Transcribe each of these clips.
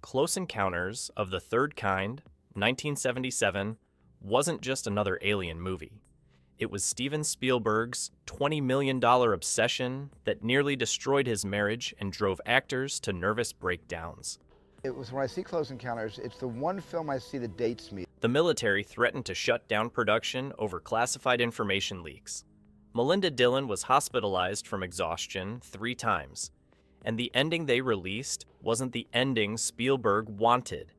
Close Encounters of the Third Kind, 1977, wasn't just another alien movie. It was Steven Spielberg's $20 million obsession that nearly destroyed his marriage and drove actors to nervous breakdowns. It was when I see Close Encounters, it's the one film I see that dates me. The military threatened to shut down production over classified information leaks. Melinda Dillon was hospitalized from exhaustion 3 times, and the ending they released wasn't the ending Spielberg wanted.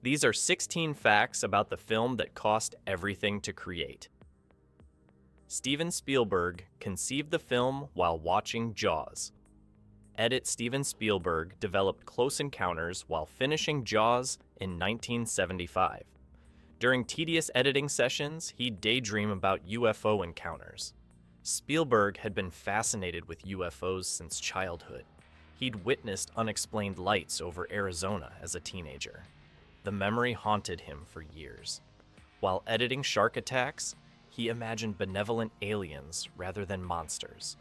These are 16 facts about the film that cost everything to create. Steven Spielberg conceived the film while watching Jaws. Edit Steven Spielberg developed Close Encounters while finishing Jaws in 1975. During tedious editing sessions, he'd daydream about UFO encounters. Spielberg had been fascinated with UFOs since childhood. He'd witnessed unexplained lights over Arizona as a teenager. The memory haunted him for years. While editing Shark Attacks, he imagined benevolent aliens rather than monsters.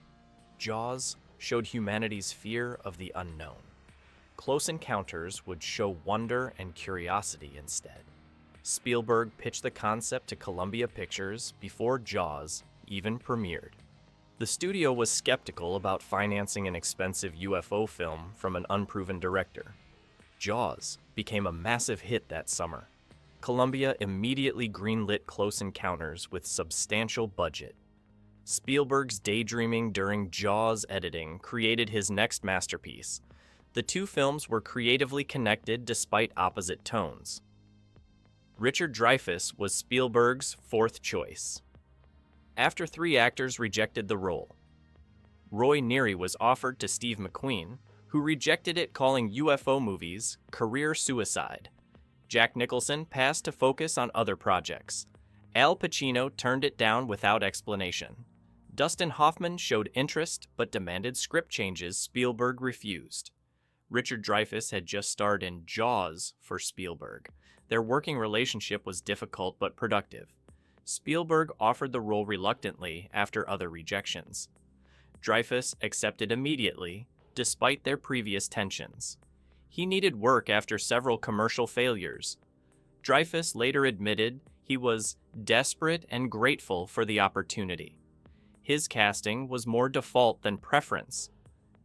Jaws showed humanity's fear of the unknown. Close Encounters would show wonder and curiosity instead. Spielberg pitched the concept to Columbia Pictures before Jaws even premiered. The studio was skeptical about financing an expensive UFO film from an unproven director. Jaws became a massive hit that summer. Columbia immediately greenlit Close Encounters with substantial budget. Spielberg's daydreaming during Jaws editing created his next masterpiece. The 2 films were creatively connected despite opposite tones. Richard Dreyfuss was Spielberg's 4th choice. After 3 actors rejected the role, Roy Neary was offered to Steve McQueen, who rejected it, calling UFO movies career suicide. Jack Nicholson passed to focus on other projects. Al Pacino turned it down without explanation. Dustin Hoffman showed interest but demanded script changes Spielberg refused. Richard Dreyfuss had just starred in Jaws for Spielberg. Their working relationship was difficult but productive. Spielberg offered the role reluctantly after other rejections. Dreyfuss accepted immediately, despite their previous tensions. He needed work after several commercial failures. Dreyfuss later admitted he was desperate and grateful for the opportunity. His casting was more default than preference.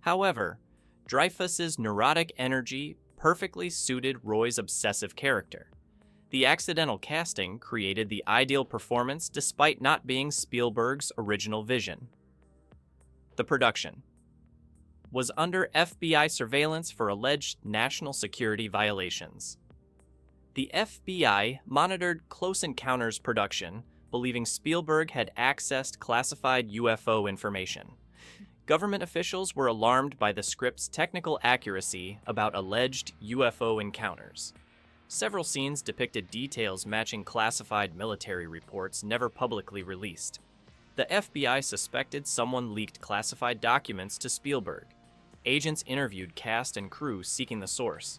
However, Dreyfuss's neurotic energy perfectly suited Roy's obsessive character. The accidental casting created the ideal performance despite not being Spielberg's original vision. The production was under FBI surveillance for alleged national security violations. The FBI monitored Close Encounters production, believing Spielberg had accessed classified UFO information. Government officials were alarmed by the script's technical accuracy about alleged UFO encounters. Several scenes depicted details matching classified military reports never publicly released. The FBI suspected someone leaked classified documents to Spielberg. Agents interviewed cast and crew seeking the source.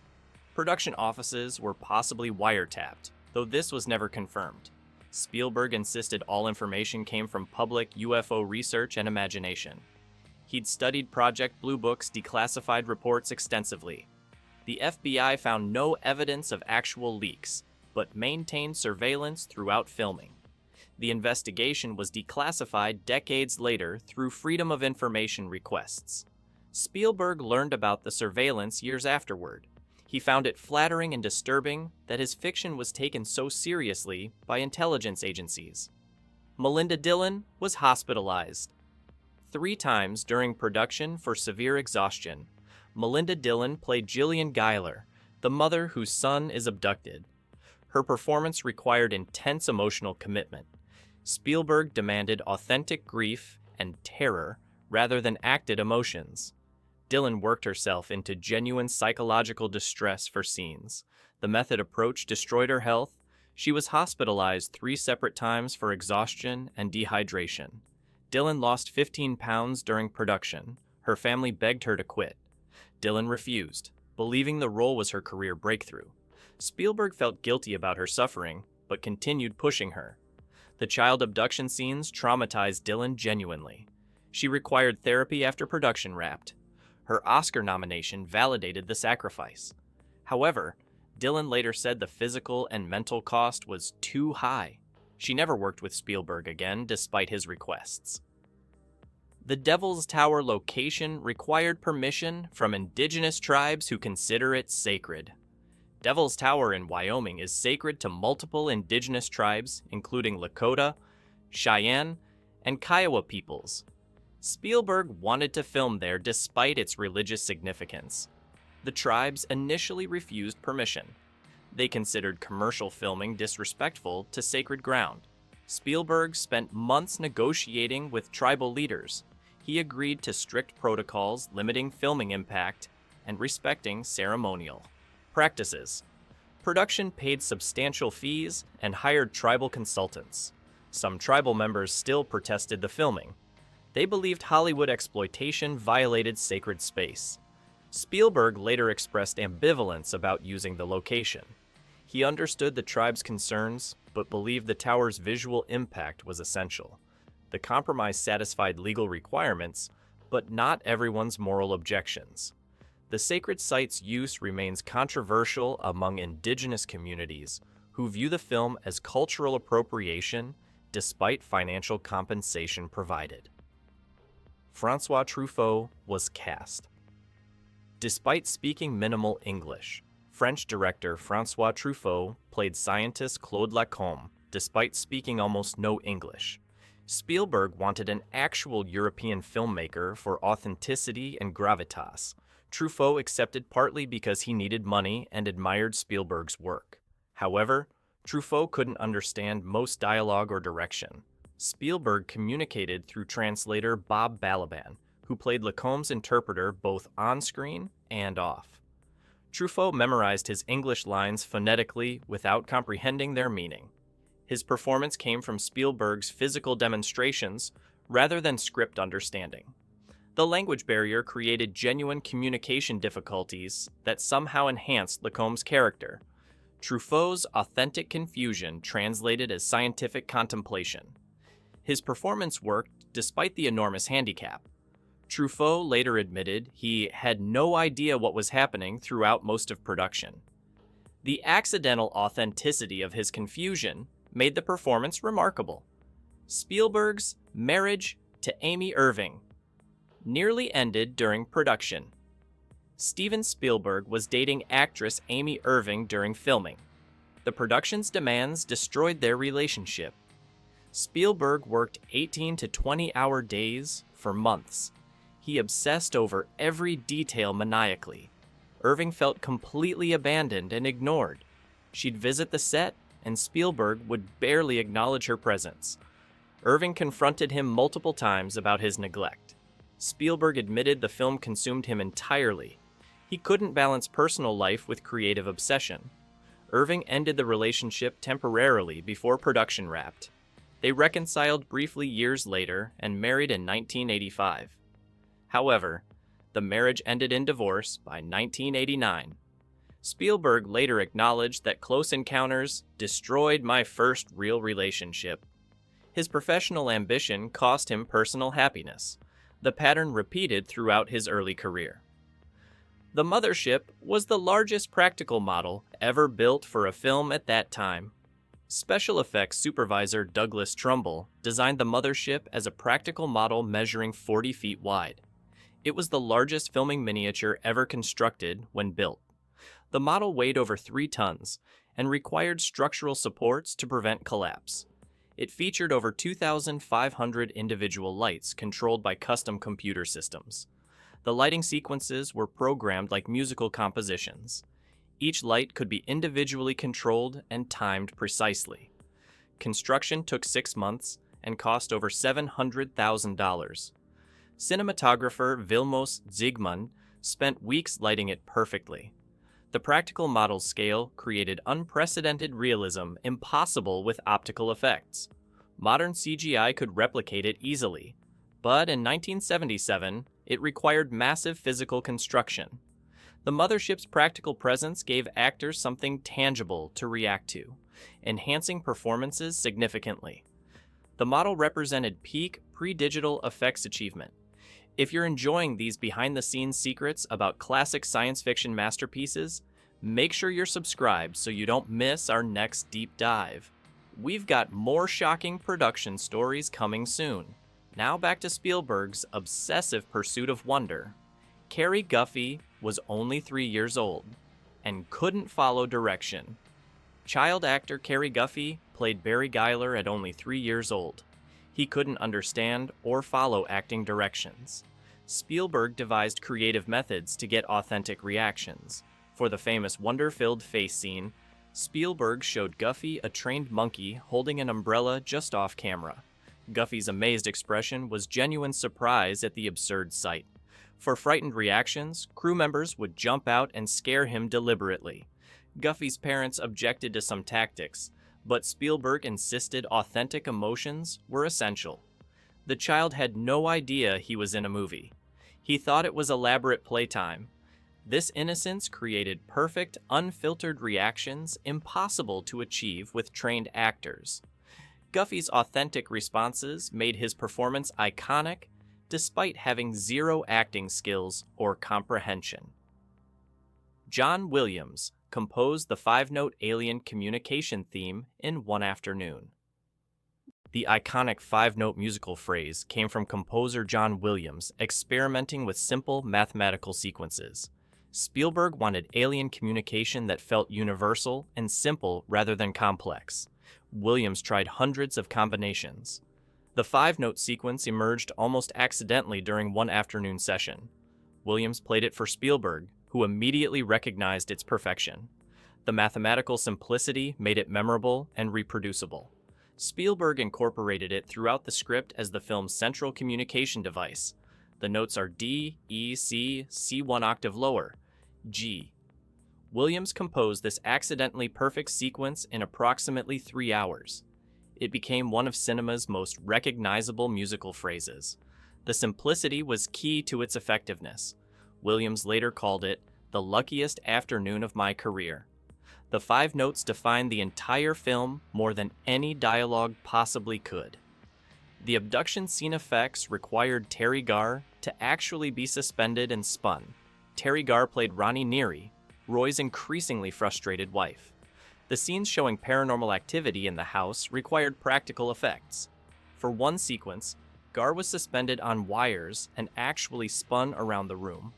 Production offices were possibly wiretapped, though this was never confirmed. Spielberg insisted all information came from public UFO research and imagination. He'd studied Project Blue Book's declassified reports extensively. The FBI found no evidence of actual leaks, but maintained surveillance throughout filming. The investigation was declassified decades later through Freedom of Information requests. Spielberg learned about the surveillance years afterward. He found it flattering and disturbing that his fiction was taken so seriously by intelligence agencies. Melinda Dillon was hospitalized 3 times during production for severe exhaustion. Melinda Dillon played Jillian Guyler, the mother whose son is abducted. Her performance required intense emotional commitment. Spielberg demanded authentic grief and terror rather than acted emotions. Dillon worked herself into genuine psychological distress for scenes. The method approach destroyed her health. She was hospitalized 3 separate times for exhaustion and dehydration. Dillon lost 15 pounds during production. Her family begged her to quit. Dillon refused, believing the role was her career breakthrough. Spielberg felt guilty about her suffering, but continued pushing her. The child abduction scenes traumatized Dillon genuinely. She required therapy after production wrapped. Her Oscar nomination validated the sacrifice. However, Dillon later said the physical and mental cost was too high. She never worked with Spielberg again despite his requests. The Devil's Tower location required permission from indigenous tribes who consider it sacred. Devil's Tower in Wyoming is sacred to multiple indigenous tribes, including Lakota, Cheyenne, and Kiowa peoples. Spielberg wanted to film there despite its religious significance. The tribes initially refused permission. They considered commercial filming disrespectful to sacred ground. Spielberg spent months negotiating with tribal leaders. He agreed to strict protocols limiting filming impact and respecting ceremonial practices. Production paid substantial fees and hired tribal consultants. Some tribal members still protested the filming. They believed Hollywood exploitation violated sacred space. Spielberg later expressed ambivalence about using the location. He understood the tribe's concerns, but believed the tower's visual impact was essential. The compromise satisfied legal requirements, but not everyone's moral objections. The sacred site's use remains controversial among indigenous communities who view the film as cultural appropriation despite financial compensation provided. Francois Truffaut was cast. Despite speaking minimal English, French director Francois Truffaut played scientist Claude Lacombe, despite speaking almost no English. Spielberg wanted an actual European filmmaker for authenticity and gravitas. Truffaut accepted partly because he needed money and admired Spielberg's work. However, Truffaut couldn't understand most dialogue or direction. Spielberg communicated through translator Bob Balaban, who played Lacombe's interpreter both on-screen and off. Truffaut memorized his English lines phonetically without comprehending their meaning. His performance came from Spielberg's physical demonstrations rather than script understanding. The language barrier created genuine communication difficulties that somehow enhanced Lacombe's character. Truffaut's authentic confusion translated as scientific contemplation. His performance worked despite the enormous handicap. Truffaut later admitted he had no idea what was happening throughout most of production. The accidental authenticity of his confusion made the performance remarkable. Spielberg's marriage to Amy Irving nearly ended during production. Steven Spielberg was dating actress Amy Irving during filming. The production's demands destroyed their relationship. Spielberg worked 18 to 20-hour days for months. He obsessed over every detail maniacally. Irving felt completely abandoned and ignored. She'd visit the set, and Spielberg would barely acknowledge her presence. Irving confronted him multiple times about his neglect. Spielberg admitted the film consumed him entirely. He couldn't balance personal life with creative obsession. Irving ended the relationship temporarily before production wrapped. They reconciled briefly years later and married in 1985. However, the marriage ended in divorce by 1989. Spielberg later acknowledged that Close Encounters destroyed my first real relationship. His professional ambition cost him personal happiness. The pattern repeated throughout his early career. The mothership was the largest practical model ever built for a film at that time. Special effects supervisor Douglas Trumbull designed the mothership as a practical model measuring 40 feet wide. It was the largest filming miniature ever constructed when built. The model weighed over 3 tons and required structural supports to prevent collapse. It featured over 2,500 individual lights controlled by custom computer systems. The lighting sequences were programmed like musical compositions. Each light could be individually controlled and timed precisely. Construction took 6 months and cost over $700,000. Cinematographer Vilmos Zsigmond spent weeks lighting it perfectly. The practical model's scale created unprecedented realism impossible with optical effects. Modern CGI could replicate it easily, but in 1977, it required massive physical construction. The mothership's practical presence gave actors something tangible to react to, enhancing performances significantly. The model represented peak pre-digital effects achievement. If you're enjoying these behind-the-scenes secrets about classic science fiction masterpieces, Make sure you're subscribed so you don't miss our next deep dive. We've got more shocking production stories coming soon. Now back to Spielberg's obsessive pursuit of wonder. Cary Guffey was only 3 years old and couldn't follow direction. Child actor Cary Guffey played Barry Giler at only 3 years old. He couldn't understand or follow acting directions. Spielberg devised creative methods to get authentic reactions. For the famous wonder-filled face scene, Spielberg showed Guffey a trained monkey holding an umbrella just off camera. Guffey's amazed expression was genuine surprise at the absurd sight. For frightened reactions, crew members would jump out and scare him deliberately. Guffey's parents objected to some tactics, but Spielberg insisted authentic emotions were essential. The child had no idea he was in a movie. He thought it was elaborate playtime. This innocence created perfect, unfiltered reactions impossible to achieve with trained actors. Guffey's authentic responses made his performance iconic, despite having zero acting skills or comprehension. John Williams composed the 5-note alien communication theme in one afternoon. The iconic 5-note musical phrase came from composer John Williams experimenting with simple mathematical sequences. Spielberg wanted alien communication that felt universal and simple rather than complex. Williams tried hundreds of combinations. The 5-note sequence emerged almost accidentally during one afternoon session. Williams played it for Spielberg, who immediately recognized its perfection. The mathematical simplicity made it memorable and reproducible. Spielberg incorporated it throughout the script as the film's central communication device. The notes are D, E, C, C 1 octave lower, G. Williams composed this accidentally perfect sequence in approximately 3 hours. It became one of cinema's most recognizable musical phrases. The simplicity was key to its effectiveness. Williams later called it the luckiest afternoon of my career. The 5 notes defined the entire film more than any dialogue possibly could. The abduction scene effects required Terry Garr to actually be suspended and spun. Terry Garr played Roy Neary, Roy's increasingly frustrated wife. The scenes showing paranormal activity in the house required practical effects. For one sequence, Garr was suspended on wires and actually spun around the room.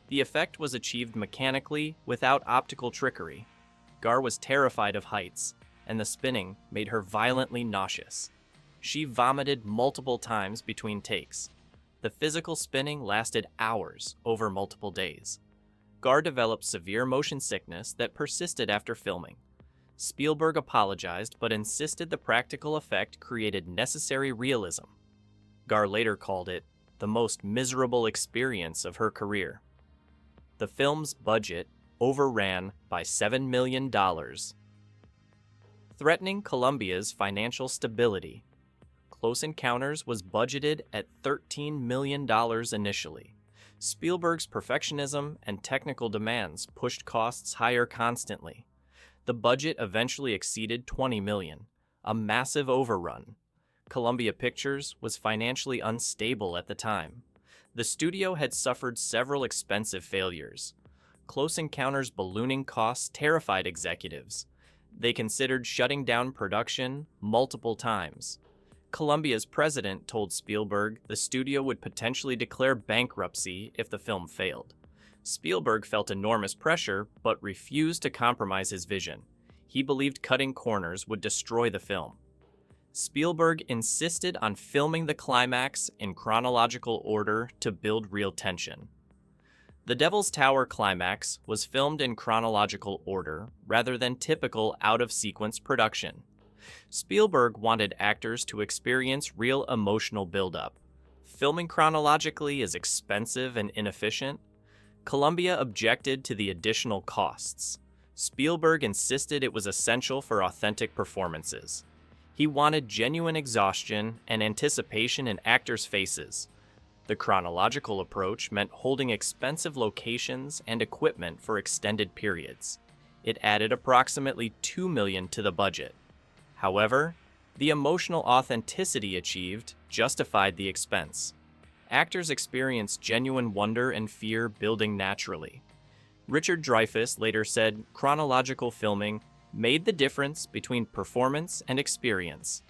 The effect was achieved mechanically without optical trickery. Garr was terrified of heights, and the spinning made her violently nauseous. She vomited multiple times between takes. The physical spinning lasted hours over multiple days. Garr developed severe motion sickness that persisted after filming. Spielberg apologized but insisted the practical effect created necessary realism. Garr later called it the most miserable experience of her career. The film's budget overran by $7 million. Threatening Columbia's financial stability, Close Encounters was budgeted at $13 million initially. Spielberg's perfectionism and technical demands pushed costs higher constantly. The budget eventually exceeded $20 million, a massive overrun. Columbia Pictures was financially unstable at the time. The studio had suffered several expensive failures. Close Encounters' ballooning costs terrified executives. They considered shutting down production multiple times. Columbia's president told Spielberg the studio would potentially declare bankruptcy if the film failed. Spielberg felt enormous pressure but refused to compromise his vision. He believed cutting corners would destroy the film. Spielberg insisted on filming the climax in chronological order to build real tension. The Devil's Tower climax was filmed in chronological order rather than typical out-of-sequence production. Spielberg wanted actors to experience real emotional buildup. Filming chronologically is expensive and inefficient. Columbia objected to the additional costs. Spielberg insisted it was essential for authentic performances. He wanted genuine exhaustion and anticipation in actors' faces. The chronological approach meant holding expensive locations and equipment for extended periods. It added approximately $2 million to the budget. However, the emotional authenticity achieved justified the expense. Actors experienced genuine wonder and fear building naturally. Richard Dreyfuss later said chronological filming made the difference between performance and experience.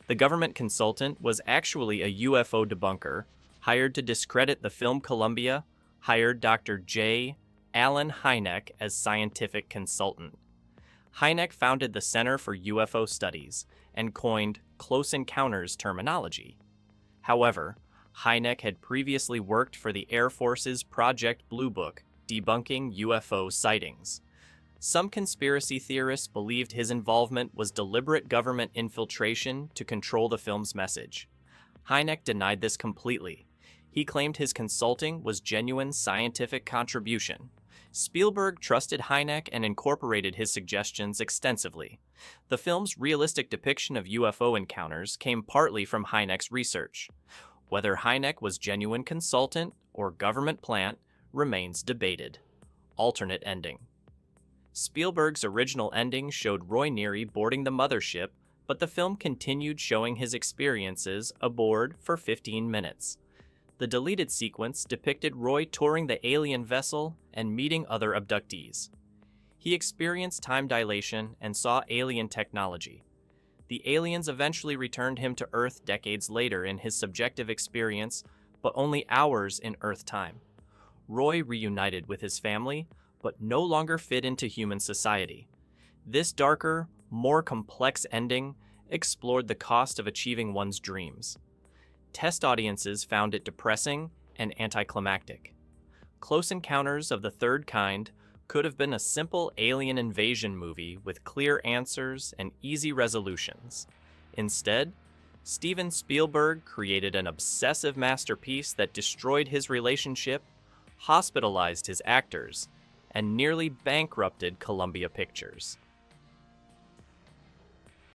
The government consultant was actually a UFO debunker, hired to discredit the film. Columbia hired Dr. J. Allen Hynek as scientific consultant. Hynek founded the Center for UFO Studies and coined close encounters terminology. However, Hynek had previously worked for the Air Force's Project Blue Book, debunking UFO sightings. Some conspiracy theorists believed his involvement was deliberate government infiltration to control the film's message. Hynek denied this completely. He claimed his consulting was genuine scientific contribution. Spielberg trusted Hynek and incorporated his suggestions extensively. The film's realistic depiction of UFO encounters came partly from Hynek's research. Whether Hynek was genuine consultant or government plant remains debated. Alternate ending. Spielberg's original ending showed Roy Neary boarding the mothership, but the film continued showing his experiences aboard for 15 minutes. The deleted sequence depicted Roy touring the alien vessel and meeting other abductees. He experienced time dilation and saw alien technology. The aliens eventually returned him to Earth decades later in his subjective experience, but only hours in Earth time. Roy reunited with his family, but no longer fit into human society. This darker, more complex ending explored the cost of achieving one's dreams. Test audiences found it depressing and anticlimactic. Close Encounters of the Third Kind could have been a simple alien invasion movie with clear answers and easy resolutions. Instead, Steven Spielberg created an obsessive masterpiece that destroyed his relationship, hospitalized his actors, and nearly bankrupted Columbia Pictures.